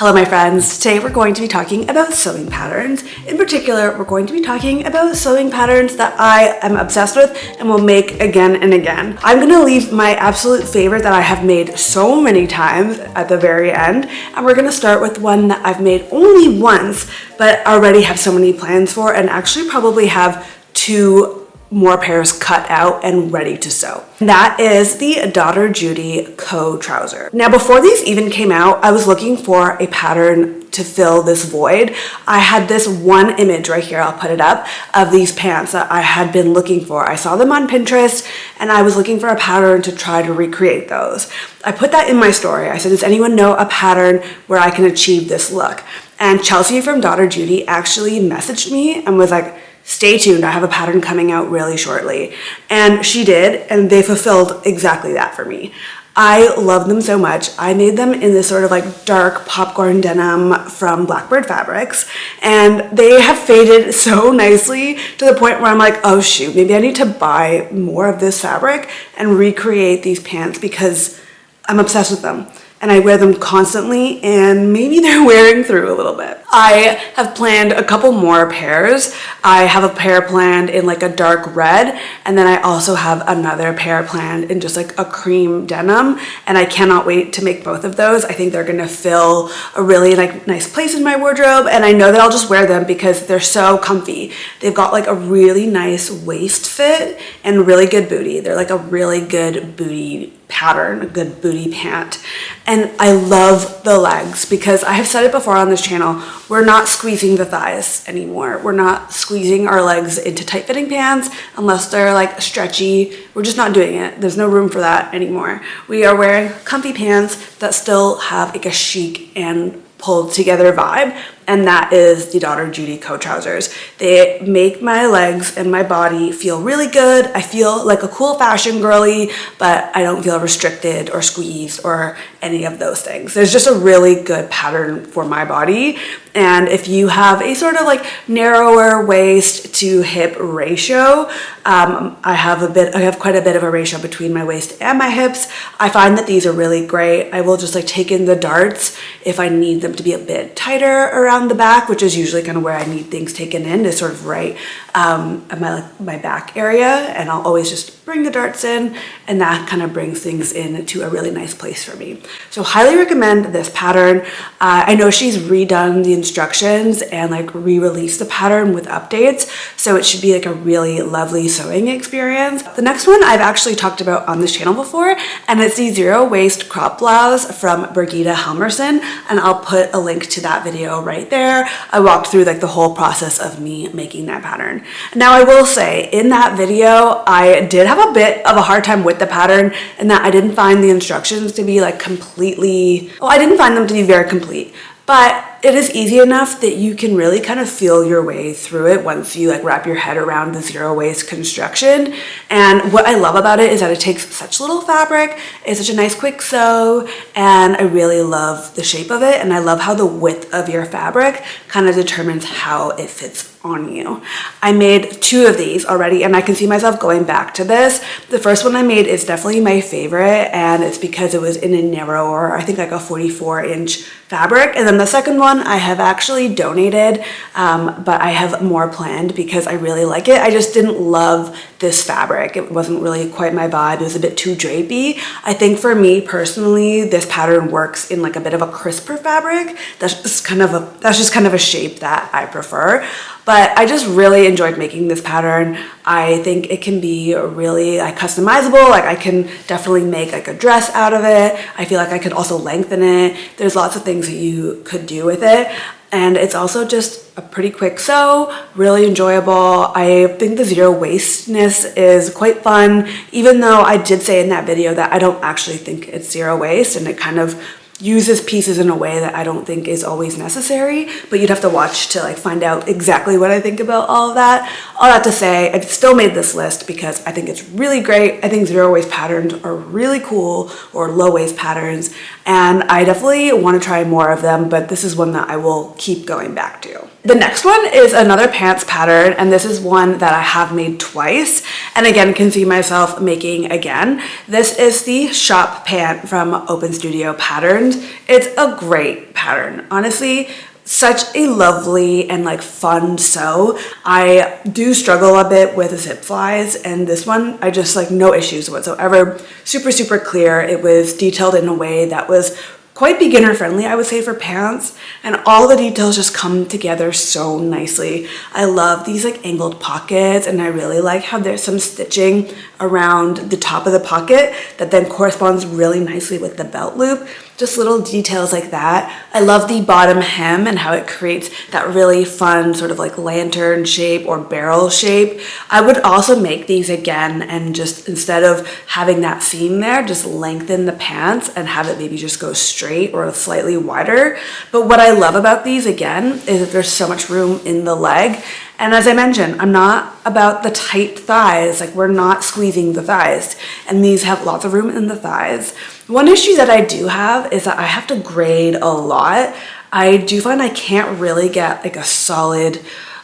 Hello my friends, today we're going to be talking about sewing patterns. In particular, we're going to be talking about sewing patterns that I am obsessed with and will make again and again. I'm going to leave my absolute favorite that I have made so many times at the very end, and we're going to start with one that I've made only once, but already have so many plans for, and actually probably have two more pairs cut out and ready to sew. That is the Daughter Judy Co trouser. Now before these even came out, I was looking for a pattern to fill this void. I had this one image right here, I'll put it up, of these pants that I had been looking for. I saw them on Pinterest and I was looking for a pattern to try to recreate those. I put that in my story. I said, does anyone know a pattern where I can achieve this look? And Chelsea from Daughter Judy actually messaged me and was like, stay tuned, I have a pattern coming out really shortly. And she did, and they fulfilled exactly that for me. I love them so much. I made them in this sort of like dark popcorn denim from Blackbird Fabrics, and they have faded so nicely to the point where I'm like, oh shoot, maybe I need to buy more of this fabric and recreate these pants because I'm obsessed with them. And I wear them constantly, and maybe they're wearing through a little bit. I have planned a couple more pairs. I have a pair planned in like a dark red, and then I also have another pair planned in just like a cream denim, and I cannot wait to make both of those. I think they're gonna fill a really like nice place in my wardrobe, and I know that I'll just wear them because they're so comfy. They've got like a really nice waist fit and really good booty. They're like a really good booty pattern, a good booty pant. And I love the legs because I have said it before on this channel, we're not squeezing the thighs anymore. We're not squeezing our legs into tight fitting pants unless they're like stretchy. We're just not doing it. There's no room for that anymore. We are wearing comfy pants that still have like a chic and pulled together vibe, and that is the Daughter Judy Co trousers. They make my legs and my body feel really good. I feel like a cool fashion girly, but I don't feel restricted or squeezed or any of those things. There's just a really good pattern for my body, and if you have a sort of like narrower waist to hip ratio, I have quite a bit of a ratio between my waist and my hips. I find that these are really great. I will just like take in the darts if I need them to be a bit tighter around the back, which is usually kind of where I need things taken in, is sort of right at my back area, and I'll always just bring the darts in, and that kind of brings things in to a really nice place for me. So highly recommend this pattern. I know she's redone the instructions and like re-released the pattern with updates, so it should be like a really lovely sewing experience. The next one I've actually talked about on this channel before, and it's the zero waist crop blouse from Birgitta Helmerson, and I'll put a link to that video right there. I walked through like the whole process of me making that pattern. Now I will say in that video I did have a bit of a hard time with the pattern, and that I didn't find the instructions to be like completely, well, I didn't find them to be very complete, but it is easy enough that you can really kind of feel your way through it once you like wrap your head around the zero waist construction. And what I love about it is that it takes such little fabric, it's such a nice quick sew, and I really love the shape of it, and I love how the width of your fabric kind of determines how it fits on you. I made two of these already, and I can see myself going back to this. The first one I made is definitely my favorite, and it's because it was in a narrower, I think like a 44-inch fabric. And then the second one I have actually donated, but I have more planned because I really like it. I just didn't love this fabric. It wasn't really quite my vibe. It was a bit too drapey. I think for me personally, this pattern works in like a bit of a crisper fabric. That's just kind of a shape that I prefer. But I just really enjoyed making this pattern. I think it can be really like customizable. Like I can definitely make like a dress out of it. I feel like I could also lengthen it. There's lots of things that you could do with it. And it's also just a pretty quick sew, really enjoyable. I think the zero waistness is quite fun, even though I did say in that video that I don't actually think it's zero waist, and it kind of uses pieces in a way that I don't think is always necessary, but you'd have to watch to like find out exactly what I think about all of that. All that to say, I still made this list because I think it's really great. I think zero waist patterns are really cool, or low waist patterns, and I definitely want to try more of them, but this is one that I will keep going back to. The next one is another pants pattern, and this is one that I have made twice, and again can see myself making again. This is the shop pant from Open Studio Patterns. It's a great pattern. Honestly, such a lovely and like fun sew. I do struggle a bit with zip flies, and this one I just like no issues whatsoever. Super clear. It was detailed in a way that was quite beginner friendly, I would say, for pants, and all the details just come together so nicely. I love these like angled pockets, and I really like how there's some stitching around the top of the pocket that then corresponds really nicely with the belt loop. Just little details like that. I love the bottom hem and how it creates that really fun sort of like lantern shape or barrel shape. I would also make these again and just instead of having that seam there, just lengthen the pants and have it maybe just go straight or slightly wider. But what I love about these again is that there's so much room in the leg. And as I mentioned, I'm not about the tight thighs, like we're not squeezing the thighs, and these have lots of room in the thighs. One issue that I do have is that I have to grade a lot. I do find I can't really get like a solid,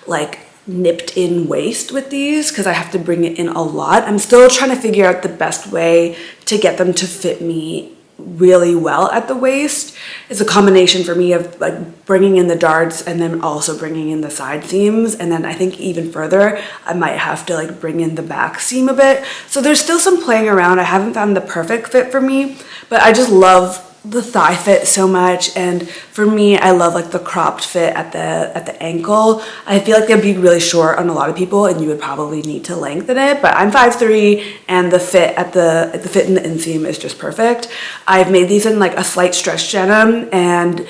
like nipped in waist with these because I have to bring it in a lot. I'm still trying to figure out the best way to get them to fit me really well at the waist. It's a combination for me of like bringing in the darts and then also bringing in the side seams, and then I think even further I might have to like bring in the back seam a bit. So there's still some playing around. I haven't found the perfect fit for me, but I just love the thigh fit so much, and for me I love like the cropped fit at the ankle. I feel like they'd be really short on a lot of people and you would probably need to lengthen it, but I'm 5'3" and the fit at the fit in the inseam is just perfect. I've made these in like a slight stretch denim, and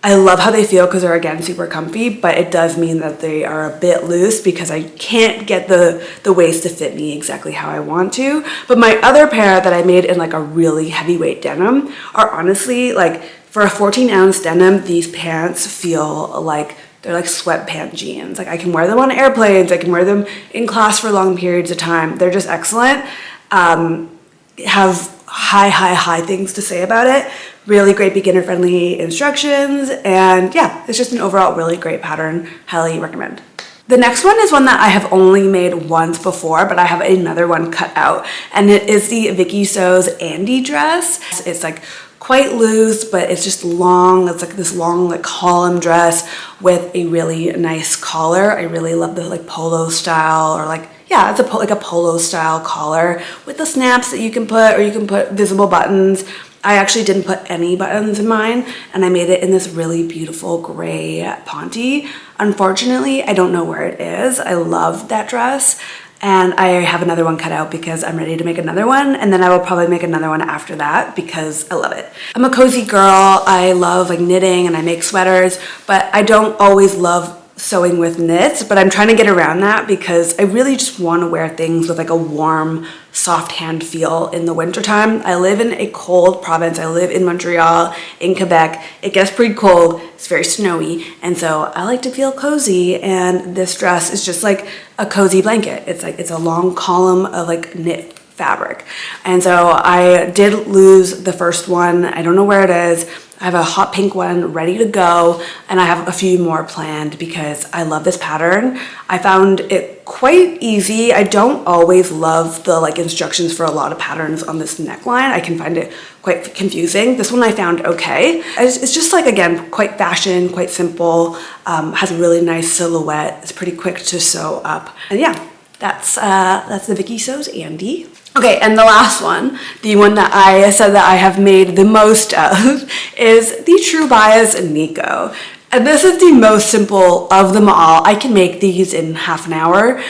I love how they feel because they're again super comfy, but it does mean that they are a bit loose because I can't get the waist to fit me exactly how I want to. But my other pair that I made in like a really heavyweight denim are honestly like, for a 14-ounce denim, these pants feel like they're like sweatpant jeans. Like I can wear them on airplanes, I can wear them in class for long periods of time. They're just excellent. Have high things to say about it. Really great beginner friendly instructions, and yeah, it's just an overall really great pattern. Highly recommend. The next one is one that I have only made once before, but I have another one cut out, and it is the Vicky Sews Andy dress. It's like quite loose, but it's just long. It's like this long like column dress with a really nice collar. I really love the like polo style, or like, yeah, it's like a polo style collar with the snaps that you can put, or you can put visible buttons. I actually didn't put any buttons in mine, and I made it in this really beautiful gray ponte. Unfortunately, I don't know where it is. I love that dress, and I have another one cut out because I'm ready to make another one, and then I will probably make another one after that because I love it. I'm a cozy girl. I love like knitting and I make sweaters, but I don't always love sewing with knits, but I'm trying to get around that because I really just want to wear things with like a warm, soft hand feel in the wintertime. I live in a cold province. I live in Montreal, in Quebec. It gets pretty cold. It's very snowy, and so I like to feel cozy, and this dress is just like a cozy blanket. It's a long column of like knit fabric, and so I did lose the first one. I don't know where it is. I have a hot pink one ready to go, and I have a few more planned because I love this pattern. I found it quite easy. I don't always love the like instructions for a lot of patterns on this neckline. I can find it quite confusing. This one I found okay. It's just like, again, quite fashion, quite simple, has a really nice silhouette. It's pretty quick to sew up. And yeah, that's the Vicky Sews Andy. Okay, and the last one, the one that I said that I have made the most of, is the True Bias Nico. And this is the most simple of them all. I can make these in half an hour.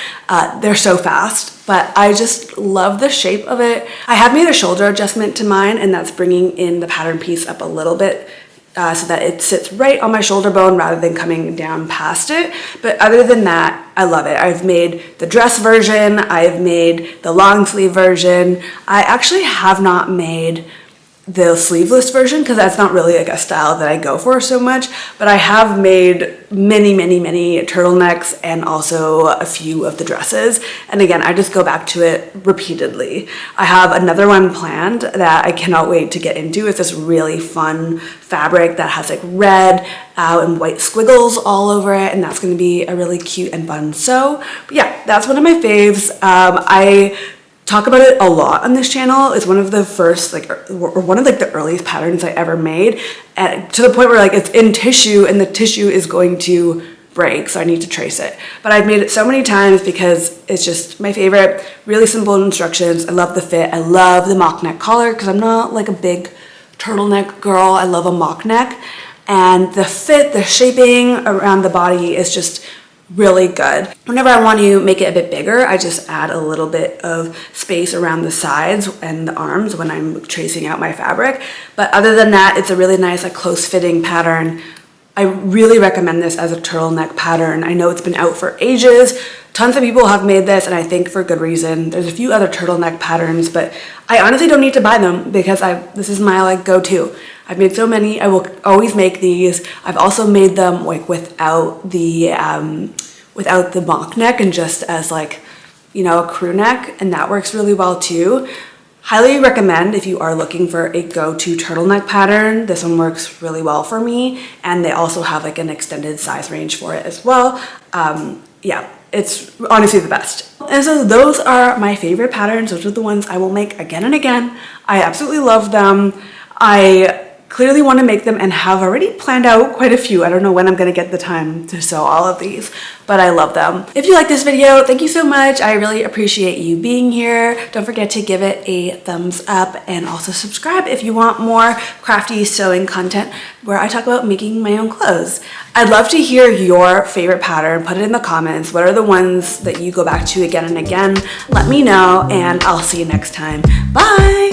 They're so fast, but I just love the shape of it. I have made a shoulder adjustment to mine, and that's bringing in the pattern piece up a little bit so that it sits right on my shoulder bone rather than coming down past it. But other than that, I love it. I've made the dress version, I've made the long sleeve version. I actually have not made the sleeveless version because that's not really like a style that I go for so much, but I have made many turtlenecks and also a few of the dresses. And again, I just go back to it repeatedly. I have another one planned that I cannot wait to get into. It's this really fun fabric that has like red and white squiggles all over it, and that's going to be a really cute and fun sew. But yeah, that's one of my faves. I talk about it a lot on this channel. It's one of the first, like, or one of like the earliest patterns I ever made, and to the point where like it's in tissue and the tissue is going to break, so I need to trace it. But I've made it so many times because it's just my favorite. Really simple instructions. I love the fit. I love the mock neck collar because I'm not like a big turtleneck girl. I love a mock neck, and the fit, the shaping around the body is just really good. Whenever I want to make it a bit bigger, I just add a little bit of space around the sides and the arms when I'm tracing out my fabric. But other than that, it's a really nice, like, close fitting pattern. I really recommend this as a turtleneck pattern. I know it's been out for ages. Tons of people have made this, and I think for good reason. There's a few other turtleneck patterns, but I honestly don't need to buy them because this is my like go-to. I've made so many. I will always make these. I've also made them like without the mock neck and just as like, you know, a crew neck, and that works really well too. Highly recommend if you are looking for a go-to turtleneck pattern. This one works really well for me, and they also have like an extended size range for it as well. Yeah, it's honestly the best. And so those are my favorite patterns. Those are the ones I will make again and again. I absolutely love them. I clearly want to make them and have already planned out quite a few. I don't know when I'm going to get the time to sew all of these, but I love them. If you like this video, thank you so much. I really appreciate you being here. Don't forget to give it a thumbs up and also subscribe if you want more crafty sewing content where I talk about making my own clothes. I'd love to hear your favorite pattern. Put it in the comments. What are the ones that you go back to again and again? Let me know, and I'll see you next time. Bye!